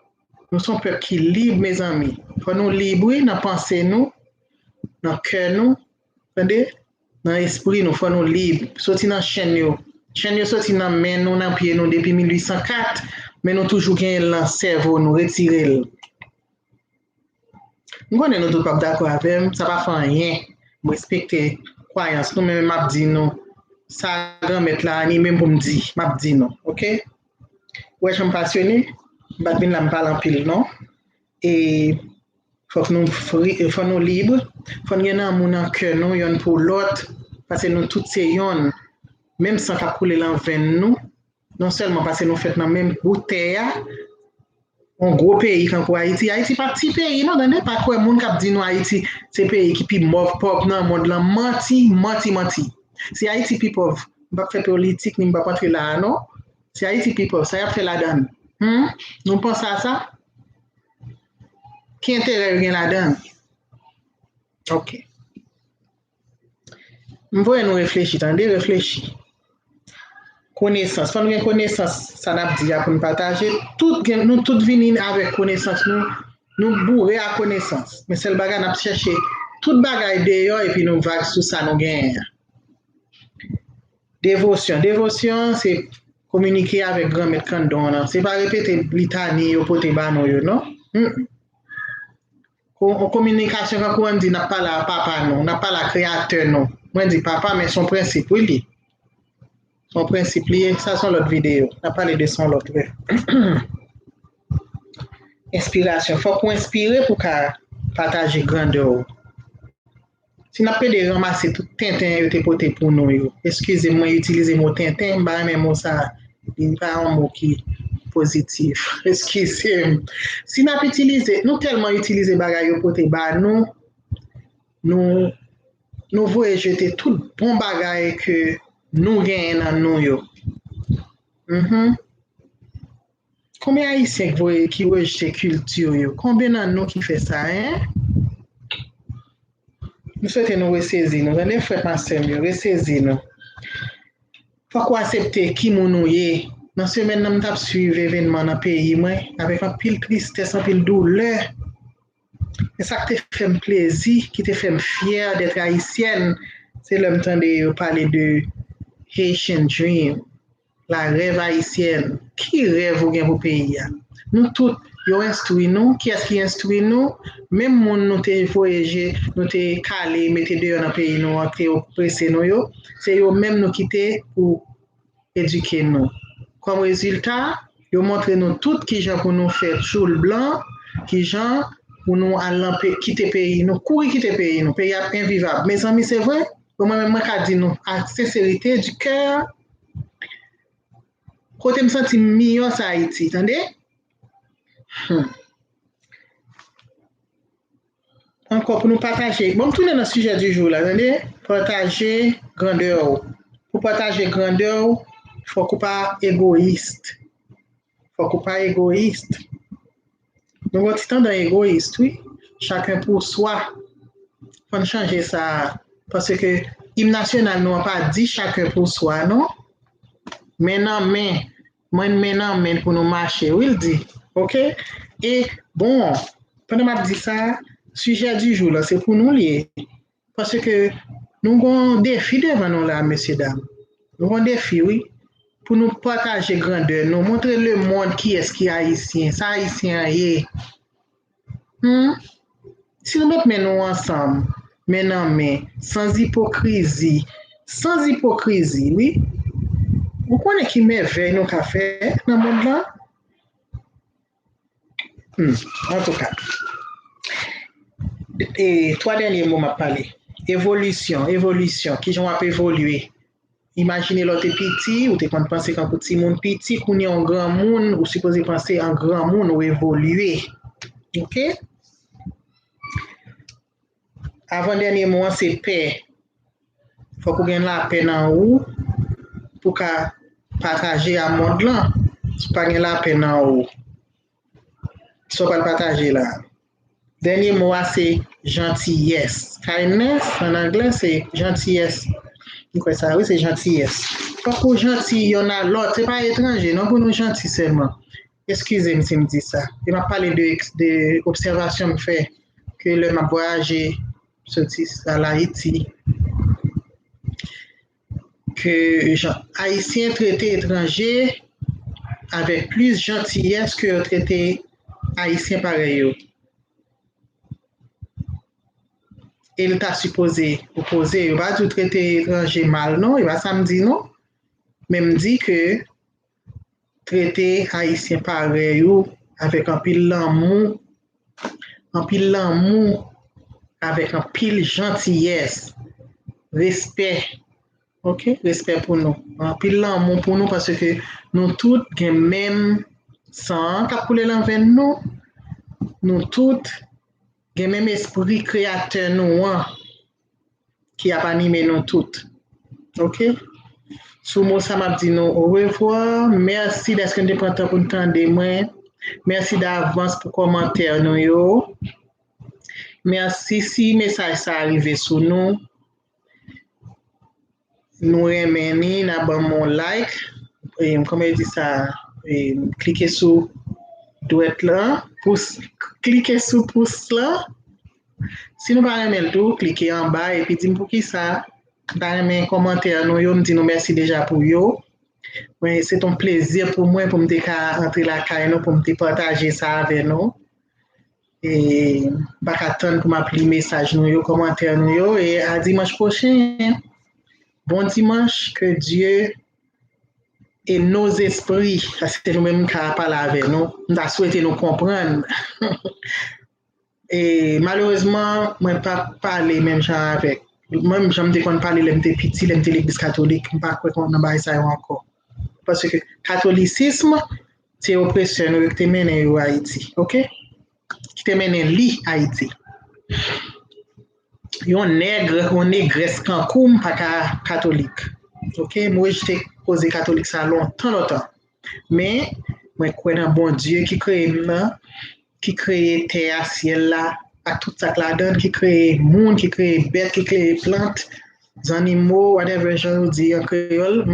Nous sommes peuple qui libre, mes amis. Faut nous libres dans pensée nous, dans cœur nous, entendez? Dans l'esprit nous, faut nous libres. Sortir dans chaîne nous. Chaîne sorti dans main nous dans pied nous depuis 1804, mais nous toujours gagné le cerveau nous retirer. Nous connaissons nous tout pas d'accord avec, ça pas faire rien. Respecter croyance nous même m'a dit nous. Ça grand mettre là ni même pour me dire, m'a dit non, OK? Ouais, je suis passionné, bah bien là me parler en pile non. Et faut que nous libres, faut nous gagner un mon cœur nous yon pour l'autre parce que nous toutes c'est yon. Même sans qu'à couler l'envers nous, non seulement parce que nous faisons dans même bouteille, un gros pays comme Haïti. Haïti pas petit pays, non, dans pas quoi monde qui dit nous Haïti, c'est pays qui plus pauvre dans le monde là, menti. Si Haïti plus pauvre, pas faire politique ni pas rentrer là non. Si Haïti plus pauvre, ça y a fait la donne. Nous pensons à ça? Qui intérêt rien la donne? OK. Nous voyons nous réfléchir, attendez, réfléchir. Connaissance, quand nous avons connaissance, ça n'a pas dit pour nous partager. Nous tous venons avec connaissance, nous bourrer à connaissance. Mais c'est le bagage n'a cherché tout bagage d'ailleurs et puis nous vagues sur ça nous gagnons. Dévotion, c'est communiquer avec grand-mère Kandon. C'est pas répéter litanie au poté bano non. En communication quand on dit n'a pas la papa non, n'a pas la créateur non. Moi dit papa mais son principe oui. Son principe lié, ça sont l'autre vidéo. On a parlé de son l'autre. Inspiration. Il faut qu'on inspire pour partager grandeur. Si on a pas de ramasser tout tintin et te porter pour nous. Excusez-moi, utiliser le mot tintin, mais même mot ça, il n'y a pas un mot qui est positif. Excusez-moi. Si on a utilisé, nous tellement utilisé bagaille pour te bar nous voulons jeter tout bon bagaille que nous gagnons dans nous. Combien d'Haïtiens qui rejettent culture? Combien de nous qui fait ça? Nous souhaitons nous ressaisir. Nous allons faire passer mieux. Ressaisir nous. Faut qu'on accepte qui nous est. Dans ce semaine, nous avons suivi l'événement dans le pays avec un pile tristesse, un pile douleur. Et ça qui te fait plaisir, qui te fait fier d'être haïtienne, c'est le temps de parler de Haitian Dream, la rêve haïtienne. Qui rêve au pour pays? Nous tous, nous instruisons nous. Qui est-ce qui instruit nous? Même nous te voyager, nous te calé, mettez dehors dans le pays, nous te pressé nous. C'est eux même nous quitter pour éduquer nous. Comme résultat, ils montrent nous tout qui gens pour nous faire choule blanc, qui gens pour nous aller quitter le pays, nous courir quitter le pays, nous pays invivable. Mes amis, c'est vrai? Moi-même, je dis nous, à sincérité du cœur, côté me senti meilleur ça Haïti, attendez? encore pour nous partager. Bon, tourner dans le sujet du jour là, attendez, partager grandeur. Pour partager grandeur, il faut qu'on pas égoïste. Faut qu'on pas égoïste. Nous avons temps dans égoïste, oui. Chacun pour soi. Faut changer ça parce que l'hymne national nous a pas dit chacun pour soi, non? Maintenant, mais pour nous marcher, oui, il dit. OK? Et bon, pendant que je dis ça, sujet du jour, là, c'est pour nous lier. Parce que nous avons un défi devant nous, là, messieurs, dames. Nous avons un défi, oui, pour nous partager grandeur, nous montrer le monde qui est haïtien. Ça, haïtien, yeah. Si nous mettons nous ensemble, maintenant, mais sans hypocrisie, oui, vous connaissez qui merveille nos cafés dans le monde là? En tout cas, et trois derniers mots m'a parlé. Évolution, qui j'en a évolué. Imaginez l'autre petit, ou t'es quand penser qu'un petit monde petit, qu'on est un grand monde, ou supposé penser un grand monde ou évoluer. OK? Avant dernier mot, c'est paix. Faut qu'on gagne la paix en haut pour qu'à partager à monde là. Si pas gagne la paix en haut. Si pas le partager là. Dernier mot, c'est gentillesse. Kindness, en anglais, c'est gentillesse. Quoi ça? Oui, c'est gentillesse. Pas pour gentil, il y en a l'autre. C'est pas étranger, non pour nous gentils seulement. Excusez-moi si je me dis ça. Il m'a parlé de observations que fait que le m'a voyagé à l'Haïti. Que Haïtiens traités étrangers avec plus gentillesse que traités Haïtiens pareil. Et il t'a supposé opposer, il va tout traiter étranger mal, non? Il va samedi, non? Même dit que traiter haïtien pareil avec un pile l'amour, avec un pile gentillesse, respect. OK? Respect pour nous. Un pile l'amour pour nous parce que nous tous avons même sang qui a coulé dans nous. Nous tous avons même esprit créateur nous qui a animé nous toutes. OK? Sous moi, ça m'a dit nous au revoir. Merci d'être que nous prenons pour nous entendre moi. Merci d'avance pour commentaire nous yo. Merci si message ça arrivé sur nous. Nous aimons, n'abon mon like. Et comme je dis ça, cliquez sur douette là, cliquez sur pouce là. Si nous pas aimer le tout, cliquez en bas et puis dites pour qui ça. Dans mes commentaires, nous me dit nous merci déjà pour yo. C'est un plaisir pour moi pour me entrer la caille pour me partager ça avec nous. Et pas attendre pour m'appeler message nous yo, commentaire nous yo et à dimanche prochain. Bon dimanche, que Dieu et nos esprits, parce que nous-mêmes qui parlé avec nous, nous avons souhaité nous comprendre. Et malheureusement, je ne pas parler même genre avec. Même j'aime dire qu'on parle, j'aime petit, j'aime l'église catholique, je ne sais pas qu'on n'a ça encore. Parce que le catholicisme, c'est l'oppression qui te mène à Haïti. OK? Qui te mène à Haïti. Yon nègre, yon négresse kankoum pas catholique. OK? Moi, j'étais posé catholique ça longtemps. Mais, moi, je crois dans bon Dieu qui crée terre, ciel là, à tout ça que la donne, qui crée monde, qui crée bête, qui crée plantes, animaux, whatever je dis en créole.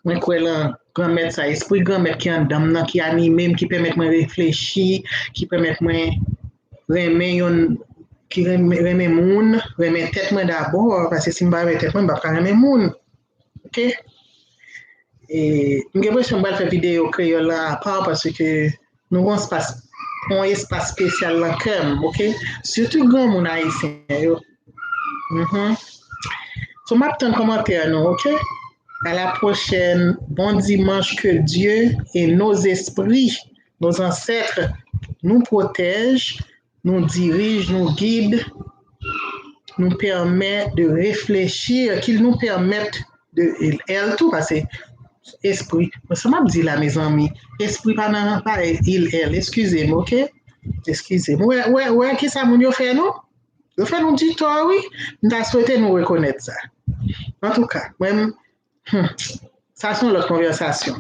Moi, je crois dans grand-mère ça, esprit grand-mère qui est en dame, qui anime, qui permet de réfléchir, qui permet de remettre qui remet moun, remet tête moi d'abord parce que si m'pa remet tête moi m'pa remet moun. OK? Et m'gè l'impression m'pa faire vidéo créole là à part parce que nous avons un espace spécial dans cœur, OK? Surtout grand moun haïtien yo. So m'attend commentaire nous, OK? À la prochaine. Bon dimanche, que Dieu et nos esprits, nos ancêtres nous protègent, nous dirige, nous guide, nous permet de réfléchir, qu'il nous permette de elle tout parce que esprit, ça m'a dit là mes amis, esprit pas il elle, excusez-moi, OK? Excusez-moi. Ouais, qui ça, mon yo fait, non? Yo fait nous dit, toi, oui. Nous souhaité nous reconnaître ça. En tout cas, même, ça sont notre conversation.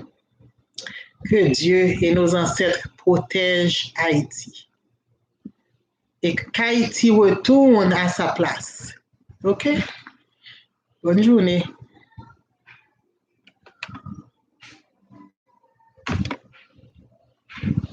Que Dieu et nos ancêtres protègent Haïti. Et qu'Haïti retourne à sa place. OK? Bonne journée.